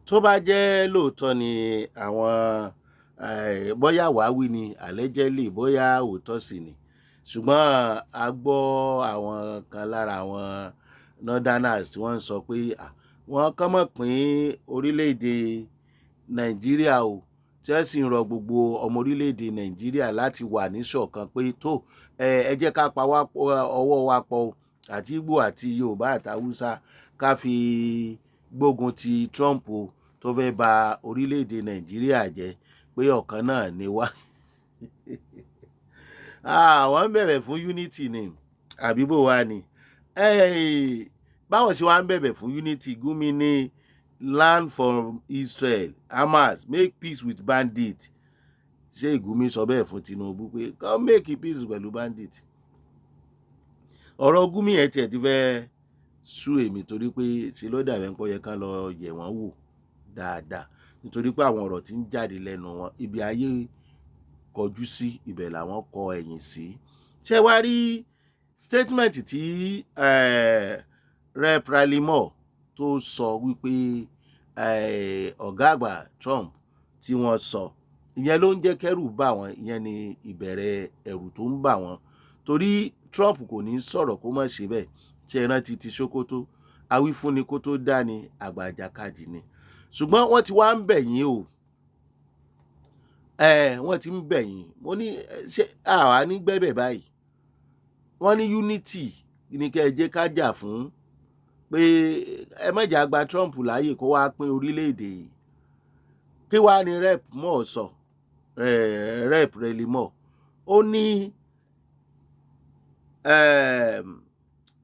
tó bá jẹ́ lóòótọ́ ni àwọn bóyá wàáwí ni allegedly bóyá òótọ́ sì ni, ṣùgbọ́n a gbọ́ àwọn kan lára àwọn northerners tí wọ́n ń sọ pé wọ́n kàn mọ̀ pín orílẹ̀-èdè Nàìjíríà o, tí wọ́n sì ń rọ gbogbo ọmọ orílẹ̀-èdè Nàìjíríà láti wà níṣọ̀kan pé tó ẹ jẹ́ ká pa ọwọ́ wa pọ̀ àti Ìgbò àti Yorùbá àti Haúsá ká fi gbógun ti Trump o tó fẹ́ ba orílẹ̀-èdè Nàìjíríà jẹ́ pé ọ̀kan náà ni wá. Wọ́n ń bẹ̀bẹ̀ fún unity ni àbí bó wá ni. Báwọn ṣe wá ń bẹ̀bẹ̀ fún unity, Gumi ní land from Israel, Hamas, make peace with bandits. Ṣé Gumi sọ bẹ́ẹ̀ fún Tinubu pé come make peace pẹ̀lú bandit? Ọ̀rọ̀ Gumi ẹ̀ tiẹ̀ ti fẹ́ sú èmi torí pé ṣe ló dàbẹ̀ ń pọ̀ yẹ ká lọ yẹ̀ wọ́n wò dáadáa, nítorí pé àwọn ọ̀rọ̀ tí ń jáde lẹ́nu wọn ibi ayé kọjú sí ibẹ̀ làwọn kọ ẹ̀yìn sí. Ṣé wá rí statement tí Rep. Riley Moore tó sọ wípé ọ̀gá àgbà Trump tí wọ́n sọ, ìyẹn ló ń jẹ́ kẹ́rù bà wọ́n, ìyẹn ni ìbẹ̀rẹ̀ ẹ̀rù tó ń bà wọ́n, torí Trump kò ní sọ̀rọ̀ kó má ṣe bẹ́ẹ̀. Ṣé rántí ti Sokoto, awífúnni kó tó dá ni àgbà àjàkadì ni. Ṣùgbọ́n wọ́n ti wá ń bẹ̀ yín o, wọ́n ti ń bẹ̀ yín. Mo ní ṣé àwa ní gbẹ́bẹ̀ báyìí? Wọ́n ní unity ní kẹ́ ẹ jẹ́ ká jà fún, pé ẹ má jà gba Trump láàyè kó wá pín orílẹ̀-èdè yìí. Kí wá ní Rep. Moore sọ, Rep. Riley Moore, ó ní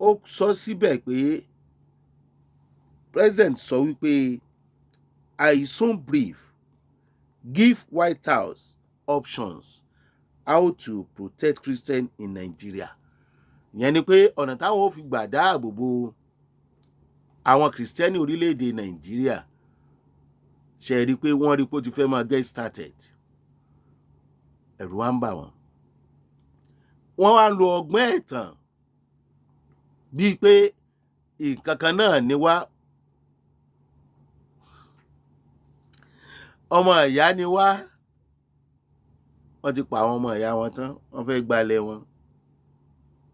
ó sọ síbẹ̀ pé president sọ wípé I soon brief give White House options how to protect Christians in Nigeria. Ìyẹn ni pé ọ̀nà táwọn ò fi gbà dáàbò bo àwọn Kìrìsìtẹ́nì orílẹ̀-èdè Nàìjíríà. Ṣe rí i pé wọ́n rí i pé ó ti fẹ́ máa get started. Ẹ̀rù wá ń bà wọ́n. Wọ́n wá ń lo ọgbọ́n ẹ̀tàn bíi pé nǹkan kan náà ni wá. Ọmọ ìyá ni wá. Wọ́n ti pa àwọn ọmọ ìyá wọn tán, wọ́n fẹ́ gbalẹ̀ wọn.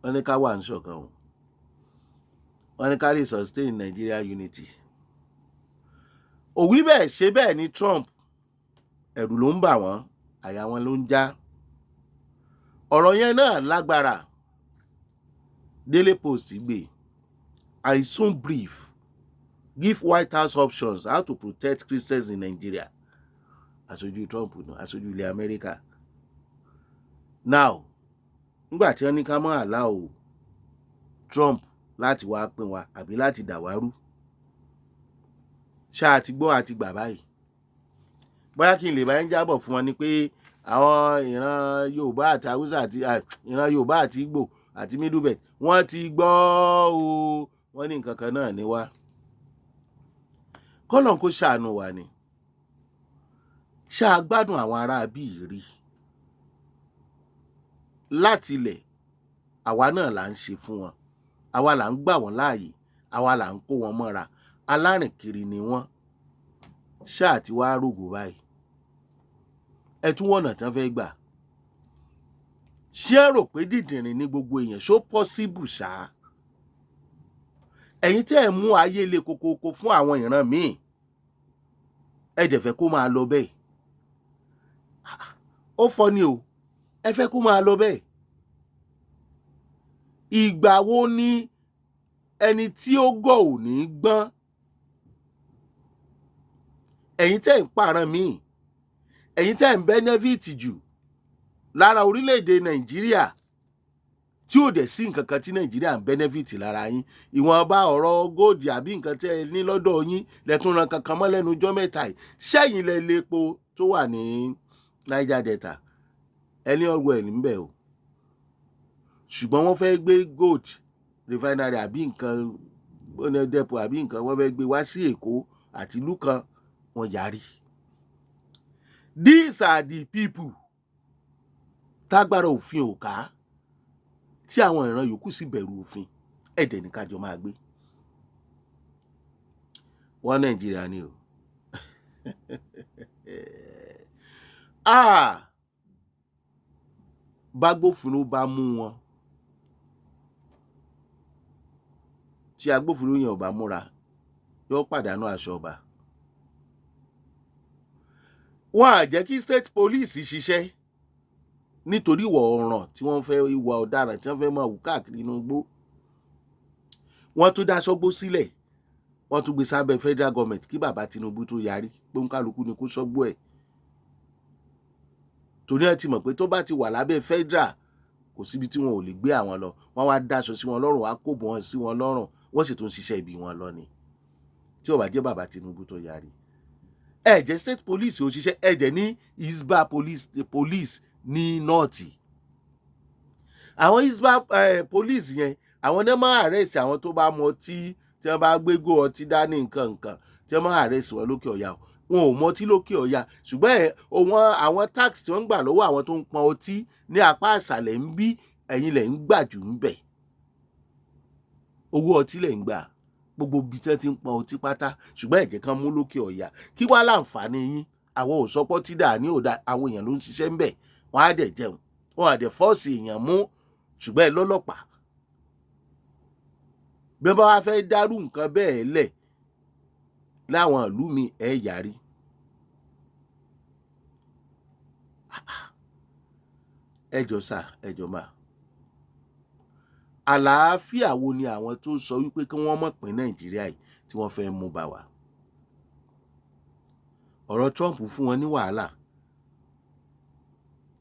Wọ́n ní ká wà ní ṣọ̀kan wọn. Wọ́n ní ká lè sustain Nigeria unity. Òwí bẹ́ẹ̀ ṣe bẹ́ẹ̀ ni Trump. Ẹ̀rù ló ń bà wọ́n, àyà wọn ló ń já. Ọ̀rọ̀ yẹn náà lágbára. Daily Post gbé, I soon brief give White House options how to protect Christians in Nigeria. Aṣojú Trump náà, aṣojú ilẹ̀ Amẹ́ríkà. Now, nígbà tí wọ́n ní ká máa allow Trump láti wá pín wa àbí láti dàwárú, ṣáà ti gbọ́ àti gbà báyìí. Bóyá kí n lè bá ń jábọ̀ fún wọn ni pé àwọn ìran Yorùbá àti Haúsá àti ìran Yorùbá àti Ìgbò àti Middle Belt wọ́n ti gbọ́ o, wọ́n ní nǹkan kan náà ní wá. Kọ́lọ́n kó ṣàánú wa ni. Ṣáà gbádùn àwọn ará bíi rí. Láti ilẹ̀ àwa náà là ń ṣe fún wọn, àwa là ń gbà wọ́n láàyè, àwa là ń kó wọn mọ́ra, alárìnkiri ni wọ́n. Ṣáà ti wá rògò báyìí. Ẹ tún wọ̀nà tán fẹ́ gbà. Ṣé ẹ rò pé dìdìrìn ní gbogbo èèyàn? Ṣó possible ṣá? Ẹ̀yin tẹ́ ẹ̀ mú ayé le kokoko fún àwọn ìran míì, ẹ dẹ̀ fẹ́ kó máa lọ bẹ́ẹ̀. Ó fọ́ ni o, ẹ fẹ́ kó máa lọ bẹ́ẹ̀. Ìgbà wo ni ẹni tí ó gọ̀ ò ní gbọ́n? Ẹ̀yin tẹ́ ń pààràn míì, ẹ̀yin tẹ́ ń benefit jù lára orílẹ̀-èdè Nàìjíríà tí ò dẹ̀ sí nǹkan kan tí Nàìjíríà ń benefit lára yín. Ìwọ̀nba ọ̀rọ̀ góòdì àbí nǹkan tẹ́ ẹ ní lọ́dọ̀ yín lẹ́tún ran kankan mọ́ lẹ́nu ọjọ́ mẹ́ta yìí. Ṣẹ́yìn lẹ lepo tó wà ní Niger Delta, ẹni ọ̀rọ̀ ẹ̀ níbẹ̀ o. Ṣùgbọ́n wọ́n fẹ́ gbé gold refinery àbí nǹkan depo àbí nǹkan, wọ́n fẹ́ gbé wá sí Èkó àti ìlú kan, wọ́n yarí. These are the people tágbára òfin ò ká, tí àwọn ìran yòókù sì bẹ̀rù òfin. Ẹ̀dẹ̀ ní kájọ máa gbé. Wọ́n Nàìjíríà ni o. bágbófinró bá mú wọn tí agbófinró yẹn ò bá múra yóò pàdánù aṣọ ọba. Wọn à jẹ́ kí state police ṣiṣẹ́ nítorí ìwà ọ̀ràn tí wọ́n fẹ́, ìwà ọ̀daràn tí wọ́n fẹ́ máa wù káàkiri inú igbó. Wọ́n tún dá sọ́gbó sílẹ̀, wọ́n tún gbé sábẹ́ federal government kí bàbá Tinubu tó yarí pé kálukú ni kó sọ́gbó ẹ̀. Torí ẹ ti mọ̀ pé tó bá ti wà lábẹ́ federal kò síbi tí wọn ò lè gbé àwọn lọ. Wọ́n wá dáṣọ sí wọn lọ́rùn, wá kóbò wọn sí wọn lọ́rùn, wọ́n sì tún ṣiṣẹ́ ibi wọn lọ ni. Tí ó bá jẹ́ bàbá Tinubu tó yarí. Ẹ jẹ́ state police ò ṣiṣẹ́, ẹ jẹ́ ní Hisba police ní nọ́ọ̀tì. Àwọn Hisba police yẹn, àwọn náà máa arrest àwọn tó bá mu ọtí, tí wọ́n bá gbégò ọtí dání nǹkan tí wọ́n máa arrest wọn lókè ọ̀yà. Wọn ò mọ ọtí lókè ọ̀yà, ṣùgbọ́n àwọn tax tí wọ́n ń gbà lọ́wọ́ àwọn tó ń pọn ọtí ní apá àṣàlẹ̀ ń bí, ẹ̀yin lẹ̀ ń gbà jù ń bẹ̀. Owó ọtí lẹ̀ ń gbà gbogbo ibi tí wọ́n ti ń pọn ọtí pátá, ṣùgbọ́n ẹ̀jẹ̀ kan mú lókè ọ̀yà. Kí wá láǹfààní yín? Àwọn ò sọpọ́ tí dà ní òdà, àwọn èèyàn ló ń ṣiṣẹ́ ń bẹ̀, wọ́n á dẹ̀ jẹun, wọ́n á dẹ̀ fọ́ọ̀sì èèyàn mú, ṣùgbọ́n ẹ lọ́lọ́pàá. Bí wọ́n bá wá fẹ́ dárú nǹkan bẹ́ẹ̀ lẹ̀ láwọn ìlú mi, ẹ yarí. Ẹ jọ̀ọ́ sà, ẹ jọ̀ọ́ mà. Àlàáfíà wo ni àwọn tó sọ wípé kí wọ́n má pín Nàìjíríà yìí tí wọ́n fẹ́ mú bá wa? Ọ̀rọ̀ Trump fún wọn ní wàhálà.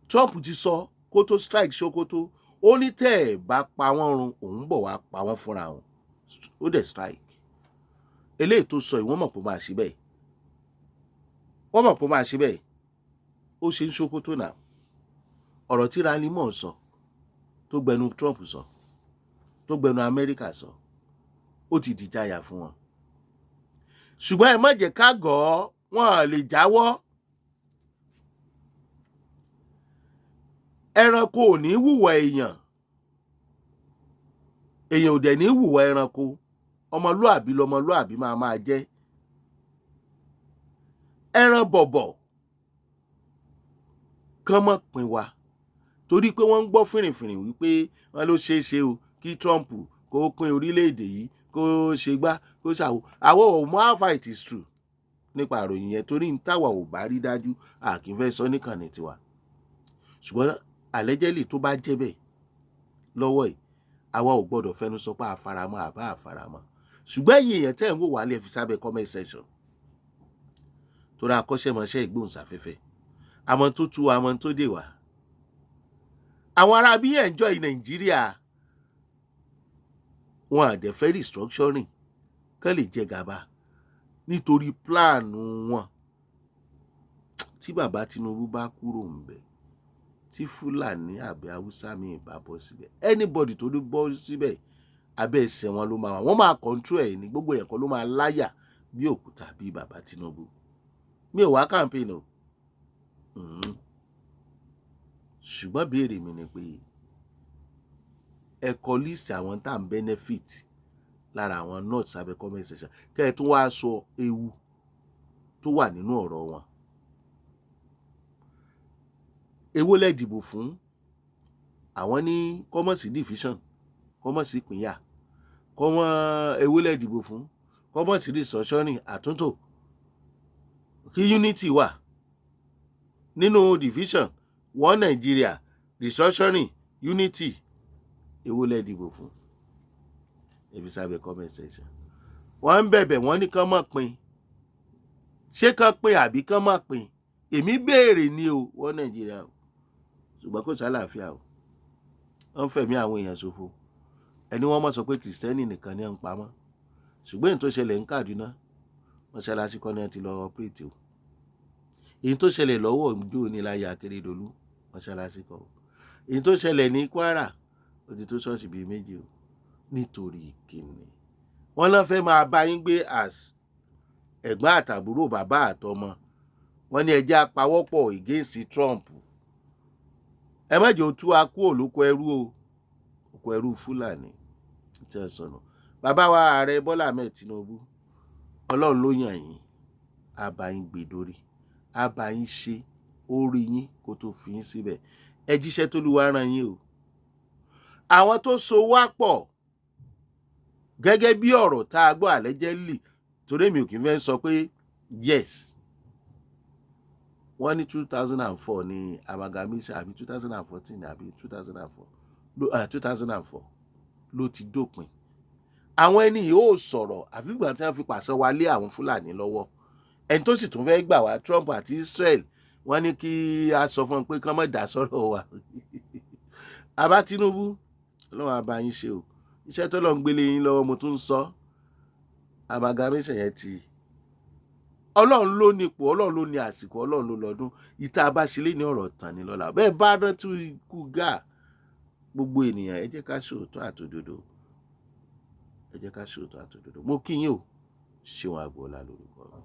Trump ti sọ kó tó strike Sokoto, ó ní tẹ́ ẹ̀ bá pa wọ́n run, òun bọ̀ wá pa wọ́n fúnra wọn. Ó dẹ̀ strike. Eléyìí tó sọ ìwọ́n mọ̀ pé ó máa ṣe bẹ́ẹ̀. Wọ́n mọ̀ pé ó máa ṣe bẹ́ẹ̀. Ó ṣe ń Sokoto náà. Ọ̀rọ̀ tí Ralimọ̀ sọ tó gbẹnu Trump sọ, tó gbẹnu Amẹ́ríkà sọ, ó ti dìjàyà fún wọn. Ṣùgbọ́n ẹ má jẹ́ ká gọ̀, wọn lè jáwọ́. Ẹranko ò ní hùwà èèyàn, èèyàn ò dẹ̀ ní hùwà ẹranko. Ọmọlúàbí lọmọlúàbí máa jẹ́. Ẹran bọ̀bọ̀ kán mọ̀ pín wa torí pé wọ́n ń gbọ́ fìrìfìrì wípé wọ́n ló ṣeé ṣe o kí Trump kó pín orílẹ̀-èdè yìí, kó ṣe gbá, kó ṣàwò. Àwọn ò mọ̀ how far it is true nípa àròyìn yẹn torí ń táwa ò bá rí dájú, a kì í fẹ́ sọ níkànnì tiwa. Ṣùgbọ́n allegedly tó bá jẹ́ bẹ́ẹ̀ lọ́wọ́ yìí, àwa ò gbọ́dọ̀ fẹnu sọ pé àfaramọ́ àbá àfaramọ́. Ṣùgbọ́n ẹ̀yin èèyàn tẹ́ ń wò wá lè fi sábẹ́ comment section. Torí akọ́ṣẹ́mọṣẹ́ ìgbóhùnsáfẹ́fẹ́. Àmọ́ tó tú àmọ́ tó dè wá. Àwọn ará bí enjoy Nàìjíríà, wọn à dẹ̀ fẹ́ restructuring kán lè jẹ gàba nítorí plan wọn. Tí bàbá Tinubu bá kúrò ńbẹ̀, tí Fúlàní àbí Haúsá mi bá bọ́ síbẹ̀, anybody tó ló bọ́ síbẹ̀, abẹ́ ẹsẹ̀ wọn ló máa wà. Wọ́n máa control ẹ̀ ní, gbogbo ẹ̀kọ́ ló máa láyà bí òkúta bí bàbá Tinubu. Mi ò wá campaign o. Ṣùgbọ́n béèrè mi ni pé ẹ kọ list àwọn tá à ń benefit lára àwọn north sábẹ́ comment section, kẹ́ ẹ tún wá sọ ewu tó wà nínú ọ̀rọ̀ wọn. Èwo lẹ dìbò fún? Àwọn ní kọ́mọ̀sí division, kọ́mọ̀sí ìpínyà, èwo lẹ dìbò fún? Kọ́mọ̀sí restructuring, àtúntò, kí unity wà nínú division, one Nigeria, restructuring, unity. Èwo lẹ dìbò fún? Ẹ fi sábẹ́ comment section. Wọ́n ń bẹ̀bẹ̀, wọ́n ní kán má pín. Ṣé kán pín àbí kán má pín? Èmi béèrè ni o, one Nigeria o. Ṣùgbọ́n kò sálàáfíà o. Wọ́n fẹ̀mí àwọn èèyàn ṣòfò. Ẹni wọ́n mọ̀ sọ pé Kìrìsìtẹ́nì nìkan ni ń pamọ́. Ṣùgbọ́n èyí tó ṣẹlẹ̀ ń Kaduna, mọ́ṣáláṣí kọ́ ni wọ́n ti lọ operate o. Èyí tó ṣẹlẹ̀ lọ́wọ́ ìjó ní láyé Akérédolú, mọ́ṣáláṣí kọ́ o. Èyí tó ṣẹlẹ̀ ní Kwara, ó ti tó ṣọ́ọ̀ṣì bíi 2 o. Nítorí kíni? Wọ́n náà fẹ́ máa bá yín gbé as ẹ̀gbọ́n àtàbúrò, bàbá àtọmọ. Wọ́n ní ẹ jẹ́ á pawọ́pọ̀ against Trump. Ẹ má jẹ́ ó tú wa kúrò lóko ẹrú o. Oko ẹrú Fúlàní tí ẹ sọnù. Bàbá wa Ààrẹ Bọ́lá Ahmed Tinubu, Ọlọ́run ló yàn yín, á bá yín gbé dórí, á bá yín ṣe, ó rí yín kó tó fi yín síbẹ̀. Ẹ jíṣẹ́ t'Olúwa rán yín o. Àwọn tó so wá pọ̀ gẹ́gẹ́ bí ọ̀rọ̀ tá a gbọ́ allegedly, torí mi ò kí ń fẹ́ sọ pé yes, wọ́n ní 2004 ní amalgamation àbí 2014 àbí 2004 ló ti dópin. Àwọn ẹni yìí ò sọ̀rọ̀ àfi ìgbà tí wọ́n fi pàṣẹ wa lé àwọn Fúlàní lọ́wọ́. Ẹni tó sì tún fẹ́ gbà wá, Trump àti Israel, wọ́n ní kí a sọ fún wọn pé kán má dá sọ́rọ̀ wa. Àbá Tinubu, Ọlọ́run á bá yín ṣe o. Iṣẹ́ t'Ọlọ́run gbélé yín lọ́wọ́, mo tún ń sọ, amalgamation yẹn ti, Ọlọ́run ló ní ipò, Ọlọ́run ló ní àsìkò, Ọlọ́run ló lọ́dún. Ìta bá ṣe lé ní ọ̀rọ̀ tán ní lọ́la. Bẹ́ẹ̀ bá rántí ikú Gáà, gbogbo ènìyàn ẹ jẹ́ ká ṣòótọ́ àtòdodo. Ẹ jẹ́ ká ṣòótọ́ àtòdodo. Mo kí yín o. Ṣeun Agboola lórúkọ mi.